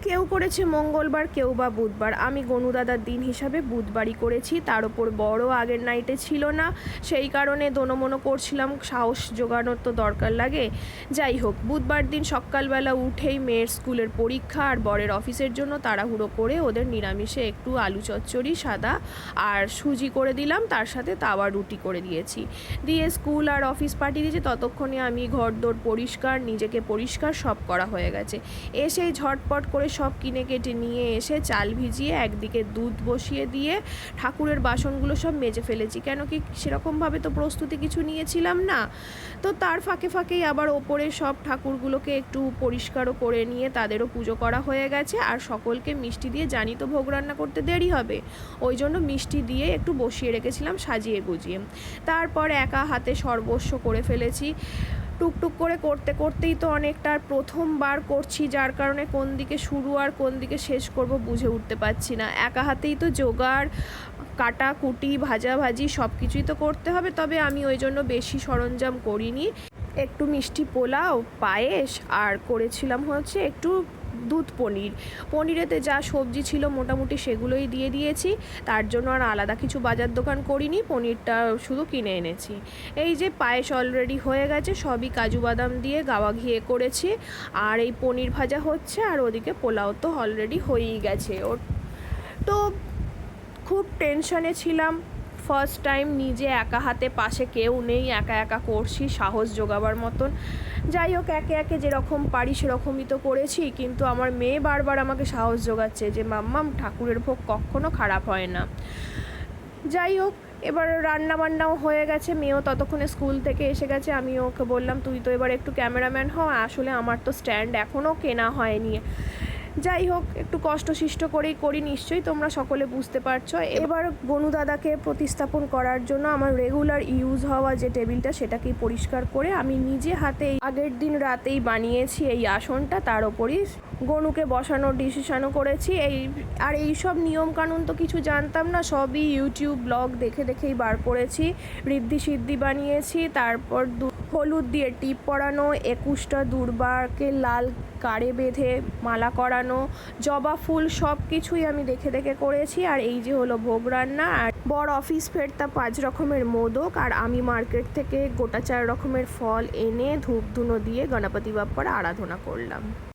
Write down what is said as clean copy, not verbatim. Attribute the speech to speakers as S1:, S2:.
S1: কেউ করেছে মঙ্গলবার, কেউ বা বুধবার। আমি গনুদাদার দিন হিসাবে বুধবারই করেছি। তার ওপর বড় আগের নাইটে ছিল না, সেই কারণে দোনোমনো করছিলাম, সাহস জোগানোর তো দরকার লাগে। যাই হোক, বুধবার দিন সকালবেলা উঠেই মেয়ের স্কুলের পরীক্ষা আর বরের অফিসের জন্য তাড়াহুড়ো করে ওদের নিরামিষে একটু আলু চচ্চড়ি সাদা আর সুজি করে দিলাম, তার সাথে তাওয়া রুটি করে দিয়েছি। দিয়ে স্কুল আর অফিস পাঠিয়ে দিয়েছি। ততক্ষণে আমি ঘরদোর পরিষ্কার, নিজেকে পরিষ্কার সব করা হয়ে গেছে। এসেই ঝটপট করে সব কিনে কেটে নিয়ে এসে চাল ভিজিয়ে একদিকে দুধ বসিয়ে দিয়ে ঠাকুরের বাসনগুলো সব মেজে ফেলেছি, কেন কি সেরকমভাবে তো প্রস্তুতি কিছু নিয়েছিলাম না। তো তার ফাঁকে ফাঁকেই আবার ওপরে সব ঠাকুরগুলোকে একটু পরিষ্কারও করে নিয়ে তাদেরও পুজো করা হয়ে গেছে। আর সকলকে মিষ্টি দিয়ে, জানি তো ভোগ রান্না করতে দেরি হবে, ওই জন্য মিষ্টি দিয়ে একটু বসিয়ে রেখেছিলাম সাজিয়ে গুজিয়ে। তারপর একা হাতে সর্বস্ব করে ফেলেছি। টুকটুক করে করতে করতেই তো অনেকটা, প্রথমবার করছি, যার কারণে কোন দিকে শুরু আর কোন দিকে শেষ করব বুঝে উঠতে পারছি না। একা হাতেই তো জোগাড়, কাটা কুটি, ভাজাভাজি সব কিছুই তো করতে হবে। তবে আমি ওই জন্য বেশি সরঞ্জাম করিনি। একটু মিষ্টি পোলাও, পায়েস আর করেছিলাম হচ্ছে একটু দুধ পনির। পনিরেতে যা সবজি ছিল মোটামুটি সেগুলোই দিয়ে দিয়েছি, তার জন্য আর আলাদা কিছু বাজার দোকান করিনি, পনিরটা শুধু কিনে এনেছি। এই যে পায়েস অলরেডি হয়ে গেছে, সবই কাজু বাদাম দিয়ে গাওয়া ঘিয়ে করেছি। আর এই পনির ভাজা হচ্ছে, আর ওদিকে পোলাও তো অলরেডি হয়েই গেছে। তো খুব টেনশনে ছিলাম, ফার্স্ট টাইম নিজে একা হাতে, পাশে কেউ নেই, একা একা করছি সাহস জোগাবার মতন। যাই হোক, একে একে যেরকম পারি সেরকমই তো করেছি, কিন্তু আমার মেয়ে বারবার আমাকে সাহস জোগাচ্ছে যে মাম্মাম, ঠাকুরের ভোগ কখনো খারাপ হয় না। যাই হোক, এবার রান্না বান্নাও হয়ে গেছে, মেয়েও ততক্ষণে স্কুল থেকে এসে গেছে। আমি ওকে বললাম তুই তো এবার একটু ক্যামেরাম্যান হ, আসলে আমার তো স্ট্যান্ড এখনও কেনা হয়নি। যাই হোক, একটু কষ্টসিষ্ট করেই করি, নিশ্চয়ই তোমরা সকলে বুঝতে পারছো। এবার গনু দাদাকে প্রতিস্থাপন করার জন্য আমার রেগুলার ইউজ হওয়া যে টেবিলটা, সেটাকেই পরিষ্কার করে আমি নিজে হাতে আগের দিন রাতেই বানিয়েছি এই আসনটা, তার ওপরই গনুকে বসানোর ডিসিশনও করেছি। এই সব নিয়মকানুন তো কিছু জানতাম না, সবই ইউটিউব ব্লগ দেখে দেখেই বার করেছি। ঋদ্ধি সিদ্ধি বানিয়েছি, তারপর হলুদ দিয়ে টিপ পরানো, 21টা দুর্বাকে লাল কারে বেঁধে মালা করানো, জবা ফুল, সব কিছুই আমি দেখে দেখে করেছি। আর এই যে হলো ভোগ রান্না। আর বর অফিস ফেরতা 5 রকমের মোদক, আর আমি মার্কেট থেকে গোটা 4 রকমের ফল এনে ধূপ ধুনো দিয়ে গণপতি বাপ্পার আরাধনা করলাম।